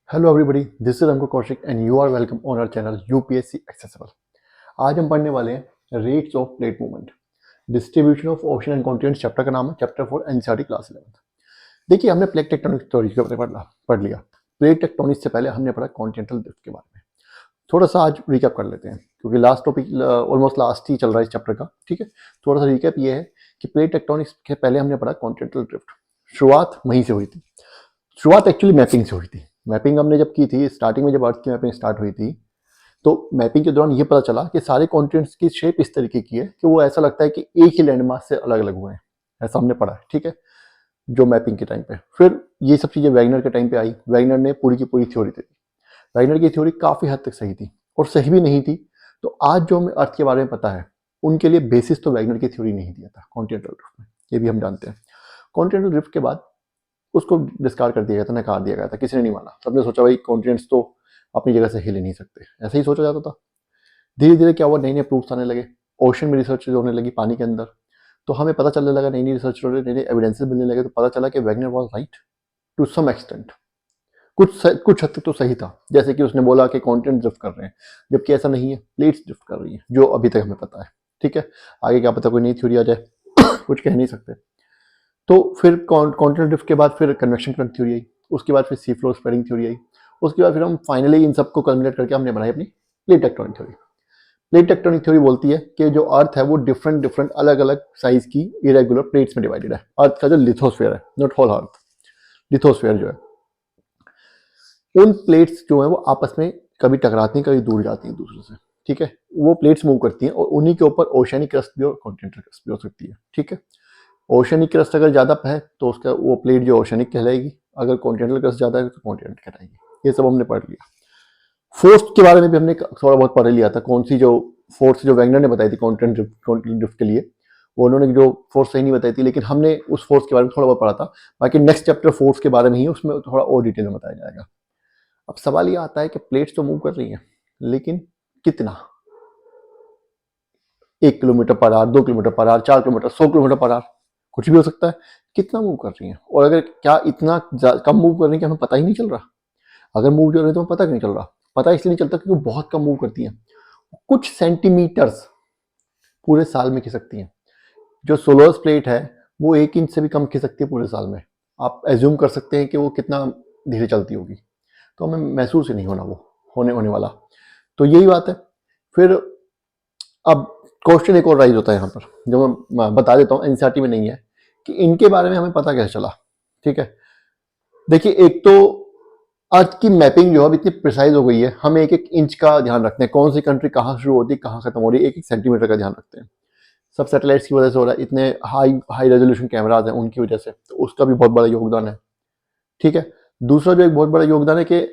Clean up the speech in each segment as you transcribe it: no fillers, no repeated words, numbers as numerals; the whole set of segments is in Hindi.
Hello everybody, this is Ankur Kaushik and you are welcome on our channel UPSC accessible. आज हम पढ़ने वाले हैं rates of plate movement, distribution of ocean and continents. Chapter का नाम है चैप्टर 4 एनसीईआरटी क्लास 11। देखिए, हमने प्लेट टेक्टोनिक थ्योरी के बारे में पढ़ लिया। प्लेट टेक्टोनिक्स से पहले हमने पढ़ा कॉन्टिनेंटल ड्रिफ्ट के बारे में। थोड़ा सा आज रिकैप कर लेते हैं क्योंकि लास्ट टॉपिक ऑलमोस्ट लास्ट ही चल रहा है इस चैप्टर का। ठीक है, थोड़ा सा रिकैप ये है कि प्लेट टेक्टोनिक्स के पहले हमने पढ़ा कॉन्टिनेंटल ड्रिफ्ट। शुरुआत वहीं से हुई थी। शुरुआत एक्चुअली मैपिंग से हुई थी। मैपिंग हमने जब की थी स्टार्टिंग में, जब अर्थ की मैपिंग स्टार्ट हुई थी, तो मैपिंग के दौरान ये पता चला कि सारे कॉन्टिनेंट्स की शेप इस तरीके की है कि वो ऐसा लगता है कि एक ही लैंड मास से अलग अलग हुए हैं। ऐसा हमने पढ़ा है, ठीक है, जो मैपिंग के टाइम पे। फिर ये सब चीज़ें वैगनर के टाइम पे आई। वैगनर ने पूरी की पूरी थ्योरी दी। वैगनर की थ्योरी काफ़ी हद तक सही थी और सही भी नहीं थी। तो आज जो हमें अर्थ के बारे में पता है उनके लिए बेसिस तो वैगनर की थ्योरी नहीं दिया था कॉन्टिनेंटल ड्रिफ्ट में, ये भी हम जानते हैं। कॉन्टिनेंटल ड्रिफ्ट के बाद उसको डिस्कार्ड कर दिया गया था, नकार दिया गया था, किसी ने नहीं माना। सबने सोचा भाई कॉन्टिनेंट्स तो अपनी जगह से हिल ही नहीं सकते, ऐसा ही सोचा जाता था। धीरे धीरे क्या हुआ, नए नए प्रूफ्स आने लगे, ओशन में रिसर्च होने लगी पानी के अंदर। तो हमें पता चलने लगा, नई नई रिसर्च हो रही, नए नए एविडेंसेस मिलने लगे। तो पता चला कि Wegener was right to some extent. कुछ हद तक तो सही था, जैसे कि उसने बोला कि कॉन्टिनेंट ड्रिफ्ट कर रहे हैं, जबकि ऐसा नहीं है, प्लेट्स ड्रिफ्ट कर रही है, जो अभी तक हमें पता है। ठीक है, आगे क्या पता कोई नई थ्योरी आ जाए कुछ कह नहीं सकते। तो फिर कॉन्टिनेंटल ड्रिफ्ट के बाद फिर कन्वेक्शन करंट थ्योरी आई, उसके बाद फिर सी फ्लो स्प्रेडिंग थ्योरी आई, उसके बाद फिर हम फाइनली इन सबको कल्मिनेट करके हमने बनाई अपनी plate tectonic theory. Plate tectonic theory बोलती है कि जो अर्थ है वो डिफरेंट डिफरेंट अलग अलग साइज की इरेगुलर प्लेट्स में डिवाइडेड है। अर्थ का जो लिथोस्फेयर है, नॉट होल अर्थ, लिथोस्फेयर जो है, उन प्लेट्स जो है वो आपस में कभी टकराती हैं, कभी दूर जाती हैं दूसरे से। ठीक है, वो प्लेट्स मूव करती हैं और उन्हीं के ऊपर ओशियनिक क्रस्ट भी और कॉन्टिनेंटल क्रस्ट भी हो सकती है। ठीक है, ओशियनिक क्रस्ट अगर ज़्यादा है तो उसका वो प्लेट जो ओशियनिक कहलाएगी, अगर कॉन्टिनेंटल क्रस्ट ज़्यादा है तो कॉन्टिनेंट कहलाएगी। ये सब हमने पढ़ लिया। फोर्स के बारे में भी हमने थोड़ा बहुत पढ़ लिया था। कौन सी जो फोर्स जो वैगनर ने बताई थी कॉन्टिनेंट ड्रिफ्ट के लिए, वो उन्होंने जो फोर्स सही नहीं बताई थी, लेकिन हमने उस फोर्स के बारे में थोड़ा बहुत पढ़ा था। बाकी नेक्स्ट चैप्टर फोर्स के बारे में ही, उसमें थोड़ा और डिटेल में बताया जाएगा। अब सवाल ये आता है कि प्लेट्स तो मूव कर रही हैं, लेकिन कितना? 1 kilometre per hour, 2 kilometre per hour, 4 kilometre, 100 kilometre per hour, कुछ भी हो सकता है। कितना मूव कर रही हैं? और अगर क्या इतना कम मूव कर रही है कि हमें पता ही नहीं चल रहा? अगर मूव कर रही है तो हमें पता क्यों नहीं चल रहा? पता इसलिए नहीं चलता क्योंकि बहुत कम मूव करती हैं। कुछ सेंटीमीटर्स पूरे साल में खिसकती हैं। जो सोलर्स प्लेट है वो 1 इंच से भी कम खिसकती है पूरे साल में। आप एज्यूम कर सकते हैं कि वो कितना धीरे चलती होगी। तो हमें महसूस ही नहीं होना वो होने वाला। तो यही बात है। फिर अब क्वेश्चन एक और राइज होता है यहाँ पर, जो मैं बता देता हूँ, एनसीईआरटी में नहीं है, कि इनके बारे में हमें पता कैसे चला। ठीक है, देखिए, एक तो अर्थ की मैपिंग जो अब इतनी प्रिसाइज हो गई है, हम एक एक इंच का ध्यान रखते हैं, कौन सी कंट्री कहाँ शुरू होती है कहाँ खत्म हो रही है, एक एक सेंटीमीटर का ध्यान रखते हैं। सब सैटेलाइट्स की वजह से हो रहा है, इतने हाई हाई रेजोल्यूशन कैमराज हैं उनकी वजह से, तो उसका भी बहुत बड़ा योगदान है। ठीक है, दूसरा जो एक बहुत बड़ा योगदान है कि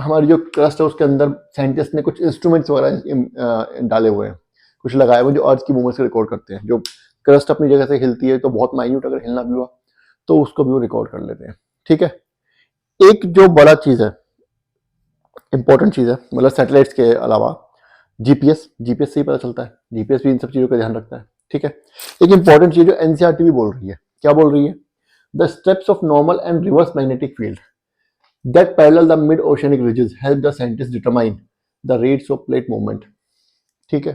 हमारी जो क्रस्ट है उसके अंदर साइंटिस्ट ने कुछ इंस्ट्रूमेंट्स वगैरह डाले हुए हैं, कुछ लगाए हुए जो अर्थ की मूवमेंट्स रिकॉर्ड करते हैं। जो क्रस्ट अपनी जगह से हिलती है तो बहुत माइन्यूट अगर हिलना भी हुआ तो उसको भी वो रिकॉर्ड कर लेते हैं। ठीक है, एक जो बड़ा चीज़ है, इंपॉर्टेंट चीज़ है, मतलब सैटेलाइट्स के अलावा जीपीएस से ही पता चलता है। जीपीएस भी इन सब चीज़ों का ध्यान रखता है। ठीक है, एक इंपॉर्टेंट चीज़ जो एनसीईआरटी भी बोल रही है, क्या बोल रही है? The steps of normal and reverse magnetic field that parallel the mid-oceanic ridges help the scientists determine the rates of plate movement। ठीक है,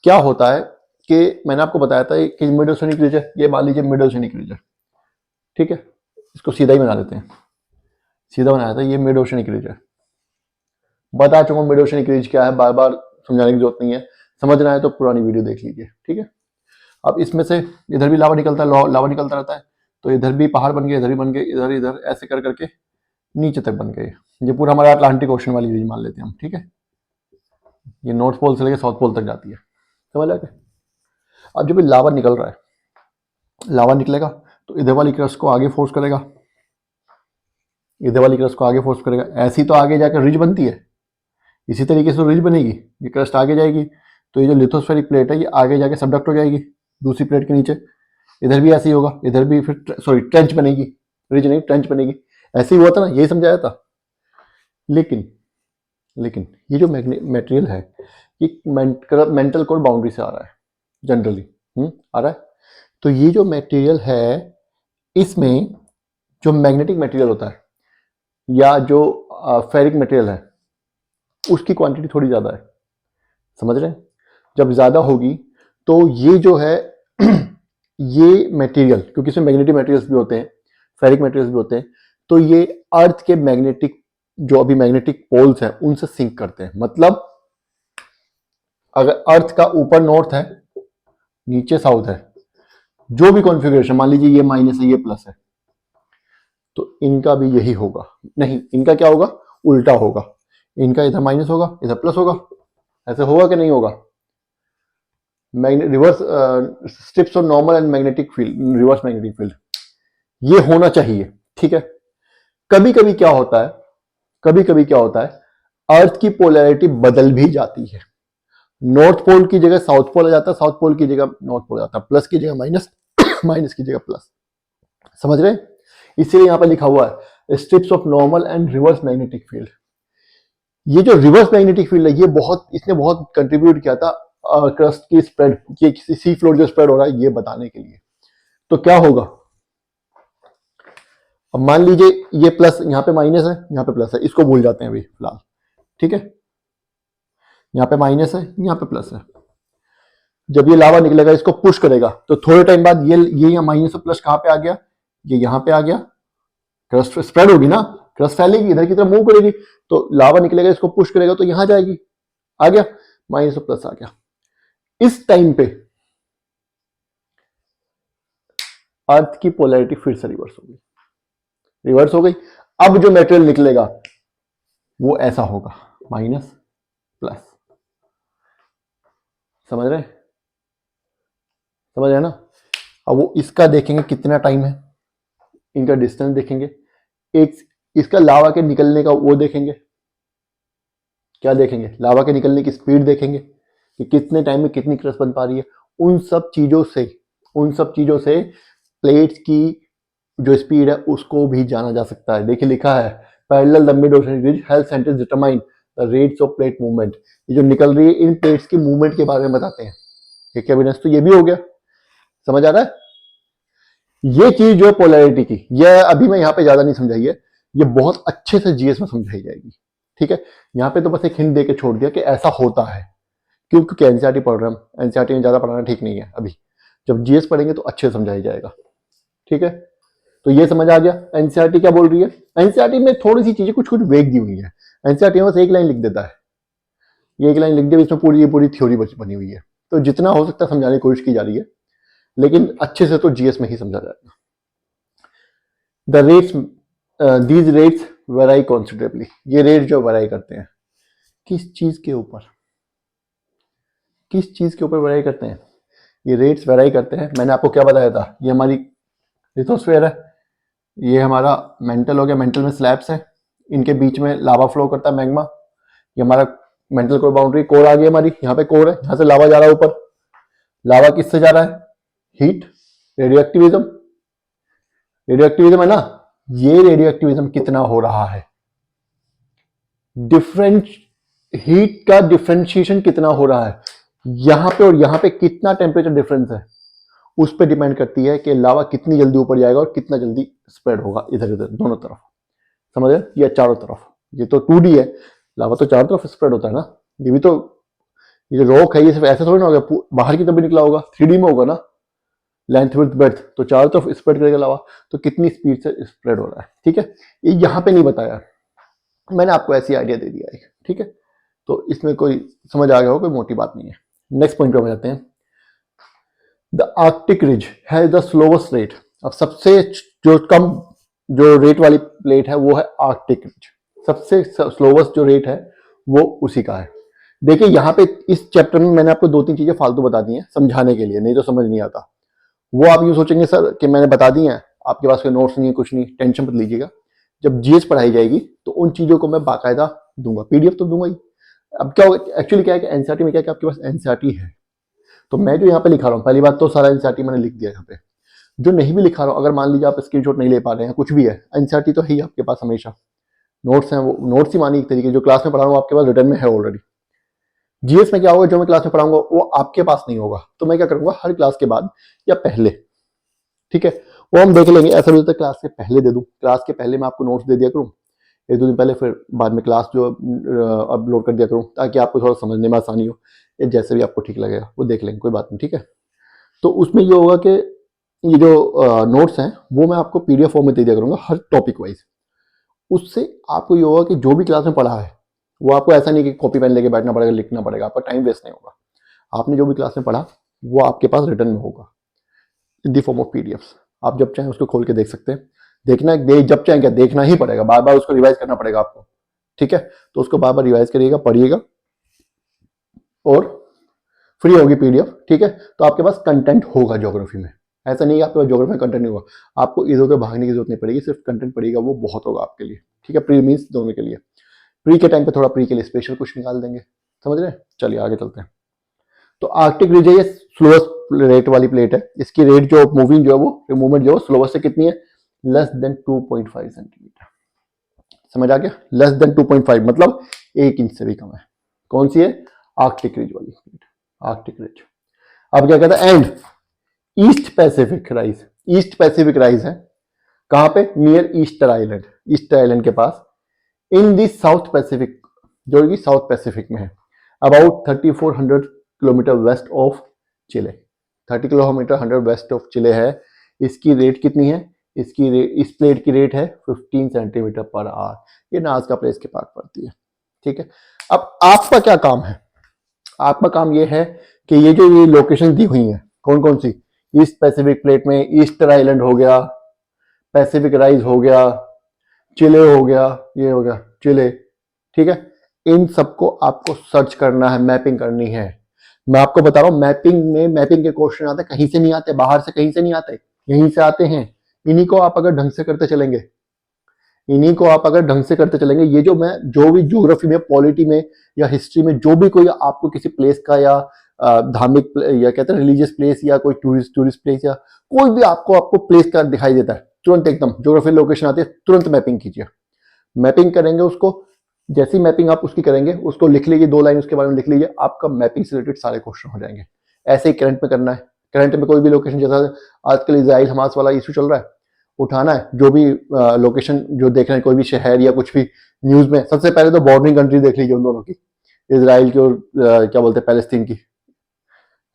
क्या होता है कि मैंने आपको बताया था कि मिड ओशनिक रिज है, ये मान लीजिए मिड ओशनिक रिज है। ठीक है, इसको सीधा ही बना देते हैं, सीधा बनाया था, ये मिड ओशनिक रिज है। बता चुका हूँ मिड ओशनिक रिज क्या है, बार बार समझाने की जरूरत नहीं है। समझना है तो पुरानी वीडियो देख लीजिए। ठीक है, अब इसमें से इधर भी लावा निकलता है, लावा निकलता रहता है, तो इधर भी पहाड़ बन गए, इधर भी बन गए, इधर इधर ऐसे कर करके नीचे तक बन गए। ये पूरा हमारा अटलांटिक ओशन वाली रीज मान लेते हैं हम। ठीक है, ये नॉर्थ पोल से लेकर साउथ पोल तक जाती है, समझ आ गया? अब जब ये लावा निकल रहा है, लावा निकलेगा तो इधर वाली क्रस्ट को आगे फोर्स करेगा, इधर वाली क्रस्ट को आगे फोर्स करेगा, ऐसी तो आगे जाकर रिज बनती है, इसी तरीके से रिज बनेगी। ये क्रस्ट आगे जाएगी तो ये जो लिथोस्फेरिक प्लेट है ये आगे जाके सबडक्ट हो जाएगी दूसरी प्लेट के नीचे। इधर भी ऐसे ही होगा, इधर भी फिर सॉरी ट्रेंच बनेगी, रिज नहीं ट्रेंच बनेगी। ऐसे ही हुआ था ना, यही समझाया था। लेकिन लेकिन ये जो मटेरियल है ये मेंटल कोर बाउंड्री से आ रहा है जनरली, आ रहा है। तो ये जो मटेरियल है, इसमें जो मैग्नेटिक मटेरियल होता है या जो फेरिक मटेरियल है उसकी क्वांटिटी थोड़ी ज़्यादा है, समझ रहे हैं। जब ज़्यादा होगी तो ये जो है ये मटेरियल, क्योंकि इसमें मैग्नेटिक मटेरियल्स भी होते हैं, फेरिक मटेरियल्स भी होते हैं, तो ये अर्थ के मैग्नेटिक जो अभी मैग्नेटिक पोल्स हैं उनसे सिंक करते हैं। मतलब अगर अर्थ का ऊपर नॉर्थ है, नीचे साउथ है, जो भी कॉन्फ़िगरेशन, मान लीजिए ये माइनस है ये प्लस है, तो इनका भी यही होगा। नहीं, इनका क्या होगा, उल्टा होगा। इनका इधर माइनस होगा, इधर प्लस होगा। ऐसे होगा कि नहीं होगा? Reverse strips of normal and magnetic field, reverse magnetic field, ये होना चाहिए। ठीक है। कभी कभी क्या होता है, कभी कभी क्या होता है, अर्थ की पोलैरिटी बदल भी जाती है। नॉर्थ पोल की जगह साउथ पोल आ जाता है, साउथ पोल की जगह नॉर्थ पोल आ जाता है, प्लस की जगह माइनस, माइनस की जगह प्लस। समझ रहे हैं? इसीलिए यहां पर लिखा हुआ है strips of normal and reverse magnetic field. ये जो रिवर्स मैग्नेटिक फील्ड है ये इसने बहुत कंट्रीब्यूट किया था क्रस्ट की स्प्रेड, ये सी फ्लोर जो स्प्रेड हो रहा है ये बताने के लिए। तो क्या होगा, अब मान लीजिए ये प्लस, यहां पे माइनस है, यहां पे प्लस है, इसको भूल जाते हैं अभी फिलहाल। ठीक है, यहां पे माइनस है, यहां पे प्लस है। जब ये लावा निकलेगा इसको पुश करेगा तो थोड़े टाइम बाद ये माइनस और प्लस कहां पे आ गया, ये यहां पे आ गया। क्रस्ट स्प्रेड होगी ना, क्रस्ट फैलेगी, इधर की तरफ मूव करेगी, तो लावा निकलेगा, इसको पुश करेगा तो यहां जाएगी, आ गया माइनस और प्लस आ गया। इस टाइम पे अर्थ की पोलैरिटी फिर से रिवर्स हो गई, रिवर्स हो गई। अब जो मेटेरियल निकलेगा वो ऐसा होगा, माइनस प्लस। समझ रहे, समझ रहे ना? अब वो इसका देखेंगे कितना टाइम है, इनका डिस्टेंस देखेंगे, एक इसका लावा के निकलने का वो देखेंगे, क्या देखेंगे, लावा के निकलने की स्पीड देखेंगे कि कितने टाइम में कितनी क्रस्ट बन पा रही है। उन सब चीजों से प्लेट्स की जो स्पीड है उसको भी जाना जा सकता है। देखिए लिखा है parallel the mid ocean ridge health centres determine the rates of plate movement. ये जो निकल रही है इन प्लेट्स की मूवमेंट के बारे में बताते हैं। एक एविडेंस तो ये भी हो गया, समझ आ रहा है? ये चीज जो पोलैरिटी की, ये अभी मैं यहाँ पे ज्यादा नहीं समझाई है, ये बहुत अच्छे से जीएस में समझाई जाएगी। ठीक है, यहाँ पे तो बस एक हिंट दे के छोड़ दिया कि ऐसा होता है, क्योंकि एनसीईआरटी पढ़ रहे हैं, एनसीईआरटी में ज्यादा पढ़ाना ठीक नहीं है। अभी जब जीएस पढ़ेंगे तो अच्छे से समझाया जाएगा। ठीक है, तो ये समझ आ गया एनसीईआरटी क्या बोल रही है। एनसीईआरटी में थोड़ी सी चीजें कुछ कुछ वेग दी हुई है। एनसीईआरटी में बस एक लाइन लिख देता है, ये एक लाइन लिख दे, इसमें पूरी थ्योरी बनी हुई है। तो जितना हो सकता है समझाने की कोशिश की जा रही है, लेकिन अच्छे से तो जीएस में ही समझा जाएगा। The rates, these rates वेराई कॉन्सिडरेबली। ये रेट जो वेराई करते हैं किस चीज के ऊपर, किस चीज के ऊपर वेराई करते हैं? ये रेट्स वेराई करते हैं, मैंने आपको क्या बताया था, ये हमारी लिथोस्फीयर है, ये हमारा मेंटल हो गया, मेंटल में स्लैब्स हैं, इनके बीच में लावा फ्लो करता है, मैग्मा। ये हमारा मेंटल कोर बाउंड्री, कोर आ गई हमारी, यहाँ पे कोर है, यहाँ से लावा जा रहा है ऊपर। लावा किससे जा रहा है, हीट, रेडियो एक्टिविज्म है ना। ये रेडियो एक्टिविज्म कितना हो रहा है, डिफरेंट हीट का डिफरेंशिएशन कितना हो रहा है, यहां पे और यहां पे कितना टेम्परेचर डिफरेंस है, उस पर डिपेंड करती है कि लावा कितनी जल्दी ऊपर जाएगा और कितना जल्दी स्प्रेड होगा इधर उधर दोनों तरफ। समझ रहे? ये चारों तरफ, ये तो 2D है, लावा तो चारों तरफ स्प्रेड होता है ना। ये भी तो, ये जो रॉक है ये सिर्फ ऐसे थोड़ी ना होगा, बाहर की तरफ भी निकला होगा, 3D में होगा ना, लेंथ विड्थ ब्रेड्थ, तो चारों तरफ स्प्रेड करेगा लावा, तो कितनी स्पीड से स्प्रेड हो रहा है। ठीक है, ये यहाँ पे नहीं बताया, मैंने आपको ऐसी आइडिया दे दिया है। ठीक है, तो इसमें कोई समझ आ गया हो, कोई मोटी बात नहीं है। नेक्स्ट पॉइंट पे जाते हैं। The Arctic ridge has the slowest rate. अब सबसे जो कम जो रेट वाली प्लेट है वो है आर्कटिक रिज, सबसे स्लोवेस्ट जो रेट है वो उसी का है। देखिए यहाँ पे इस चैप्टर में मैंने आपको 2-3 चीजें फालतू बता दी हैं समझाने के लिए, नहीं तो समझ नहीं आता। वो आप यूं सोचेंगे सर कि मैंने बता दी हैं, आपके पास कोई नोट्स नहीं है, कुछ नहीं, टेंशन मत लीजिएगा। जब जीएस पढ़ाई जाएगी तो उन चीजों को मैं बाकायदा दूंगा, पीडीएफ तो दूंगा ही। अब क्या होगा, एक्चुअली क्या है कि एनसीईआरटी में क्या है कि आपके पास एनसीईआरटी है, तो मैं जो यहाँ पे लिखा रहा हूँ, पहली बात तो सारा एनसीईआरटी मैंने लिख दिया यहाँ पे। जो नहीं भी लिखा रहा हूँ, अगर मान लीजिए आप स्क्रीनशॉट नहीं ले पा रहे हैं, कुछ भी है, एनसीईआरटी तो है ही आपके पास हमेशा, नोट्स हैं, वो नोट्स ही मानी एक तरीके, जो क्लास में पढ़ा रहा हूँ आपके पास रिटर्न में है ऑलरेडी। जीएस में क्या होगा, जो मैं क्लास में पढ़ाऊंगा वो आपके पास नहीं होगा, तो मैं क्या करूंगा हर क्लास के बाद या पहले, ठीक है, वो हम देख लेंगे। ऐसा भी होता है क्लास के पहले दे दूं, क्लास के पहले मैं आपको नोट्स दे दिया करूं, एक दो दिन पहले, फिर बाद में क्लास जो अपलोड कर दिया करूँ, ताकि आपको थोड़ा समझने में आसानी हो, या जैसे भी आपको ठीक लगेगा वो देख लेंगे, कोई बात नहीं, ठीक है। तो उसमें ये होगा कि ये जो नोट्स हैं वो मैं आपको PDF फॉर्म में दे दिया करूँगा हर टॉपिक वाइज। उससे आपको ये होगा कि जो भी क्लास में पढ़ा है वो आपको ऐसा नहीं कि कॉपी पेन लेके बैठना पड़ेगा, लिखना पड़ेगा, आपका टाइम वेस्ट नहीं होगा। आपने जो भी क्लास में पढ़ा वो आपके पास रिटर्न में होगा इन दी फॉर्म ऑफ PDFs। आप जब चाहें उसको खोल के देख सकते हैं। देखना जब चाहें क्या, देखना ही पड़ेगा, बार बार उसको रिवाइज करना पड़ेगा आपको, ठीक है। तो उसको बार बार रिवाइज करिएगा, पढ़िएगा, और फ्री होगी PDF, ठीक है। तो आपके पास कंटेंट होगा ज्योग्राफी में। ऐसा नहीं है आपके पास ज्योग्राफी में कंटेंट नहीं होगा, आपको इधर उधर भागने की जरूरत नहीं पड़ेगी, सिर्फ कंटेंट पड़ेगा, वो बहुत होगा आपके लिए, ठीक है। प्री मीन्स दोनों के लिए, प्री के टाइम पे थोड़ा प्री के लिए स्पेशल कुछ निकाल देंगे, समझ रहे हैं। चलिए आगे चलते हैं। तो आर्कटिक रीजन ये स्लोएस्ट रेट वाली प्लेट है, इसकी रेट जो मूविंग जो है वो मूवमेंट जो है स्लोएस्ट से कितनी है, लेस देन 2.5 सेंटीमीटर। समझ आ गया, लेस देन 2.5 मतलब 1 इंच से भी कम है। कौन सी है, आर्कटिक रिज वाली प्लेट, आर्कटिक रिज। अब क्या कहता है, and east Pacific rise, east Pacific rise है कहां पे, near Easter island, Easter island के पास, इन दी साउथ पैसिफिक, जो कि साउथ पैसिफिक में है, about 3400 kilometre west of Chile, 30 kilometre 100 west of Chile है। इसकी रेट कितनी है, इसकी रेट, इस प्लेट की रेट है 15 सेंटीमीटर पर आवर। ये नाज़का प्लेस के पास पड़ती है, ठीक है। अब आपका क्या काम है, आपका काम ये है कि ये जो ये लोकेशन दी हुई है कौन कौन सी, ईस्ट पैसिफिक प्लेट में ईस्टर आइलैंड हो गया, पैसिफिक राइज हो गया, चिले हो गया, ये हो गया चिले, ठीक है। इन सबको आपको सर्च करना है, मैपिंग करनी है। मैं आपको बता रहा हूं, मैपिंग में मैपिंग के क्वेश्चन आते कहीं से नहीं आते, बाहर से कहीं से नहीं आते, यहीं से आते हैं। इन्हीं को आप अगर ढंग से करते चलेंगे, इन्हीं को आप अगर ढंग से करते चलेंगे, ये जो मैं जो भी ज्योग्राफी में, पॉलिटी में या हिस्ट्री में जो भी कोई आपको किसी प्लेस का या धार्मिक या कहते हैं रिलीजियस प्लेस या कोई टूरिस्ट प्लेस या कोई भी आपको प्लेस का दिखाई देता है, तुरंत एकदम ज्योग्राफी लोकेशन आती है, तुरंत मैपिंग कीजिए। मैपिंग करेंगे उसको, जैसी मैपिंग आप उसकी करेंगे, उसको लिख लीजिए, 2 लाइन उसके बारे में लिख लीजिए, आपका मैपिंग से रिलेटेड सारे क्वेश्चन हो जाएंगे। ऐसे ही करंट में करना है, करंट में कोई भी लोकेशन, जैसा आजकल इजराइल हमास वाला इशू चल रहा है, उठाना है, जो भी लोकेशन जो देख रहे हैं, कोई भी शहर या कुछ भी न्यूज में, सबसे पहले तो बॉर्डरिंग कंट्री देख लीजिए उन दोनों की, इजराइल की और क्या बोलते हैं पैलेस्तीन की,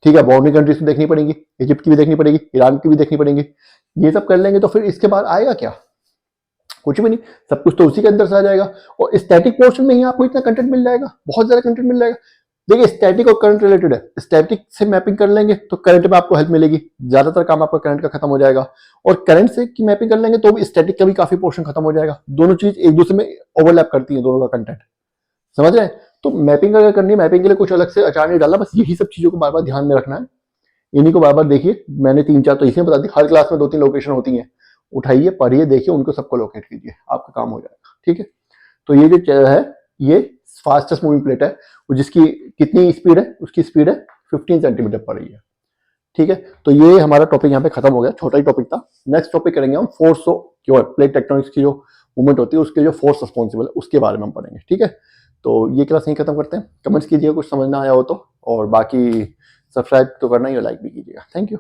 ठीक है। बॉर्डरिंग कंट्रीज तो देखनी पड़ेगी, इजिप्ट की भी देखनी पड़ेगी, ईरान की भी देखनी पड़ेगी। ये सब कर लेंगे तो फिर इसके बाद आएगा क्या, कुछ भी नहीं, सब कुछ तो उसी के अंदर से आ जाएगा। और स्टैटिक पोर्शन में ही आपको इतना कंटेंट मिल जाएगा, बहुत ज्यादा कंटेंट मिल जाएगा। देखिए स्टैटिक और करंट रिलेटेड है, स्टैटिक से मैपिंग कर लेंगे तो करंट में आपको हेल्प मिलेगी, ज्यादातर काम आपका करंट का खत्म हो जाएगा। और करंट से की मैपिंग कर लेंगे तो भी स्टैटिक का भी काफी पोर्शन खत्म हो जाएगा। दोनों चीज एक दूसरे में ओवरलैप करती है, दोनों का कंटेंट, समझ रहे हैं। तो मैपिंग अगर करनी है, मैपिंग के लिए कुछ अलग से अचार नहीं डालना, बस यही सब चीजों को बार बार ध्यान में रखना है। इन्हीं को बार बार देखिए, मैंने 3-4 तो इसमें बता दी, हर क्लास में 2-3 लोकेशन होती हैं, उठाइए, पढ़िए, देखिए, उनको सबको लोकेट कीजिए, आपका काम हो जाएगा, ठीक है। तो ये जो है ये फास्टेस्ट मूविंग प्लेट है, जिसकी कितनी स्पीड है, उसकी स्पीड है 15 सेंटीमीटर पर रही है, ठीक है। तो ये हमारा टॉपिक यहाँ पे खत्म हो गया, छोटा ही टॉपिक था। नेक्स्ट टॉपिक करेंगे हम फोर्स प्लेट टेक्टोनिक्स की जो मूवमेंट होती है, उसके जो फोर्स रिस्पॉन्सिबल है उसके बारे में हम पढ़ेंगे, ठीक है। तो ये क्लास यहीं खत्म करते हैं। कमेंट्स कीजिए कुछ समझना आया हो तो, और बाकी सब्सक्राइब तो करना ही और लाइक भी कीजिएगा। Thank you.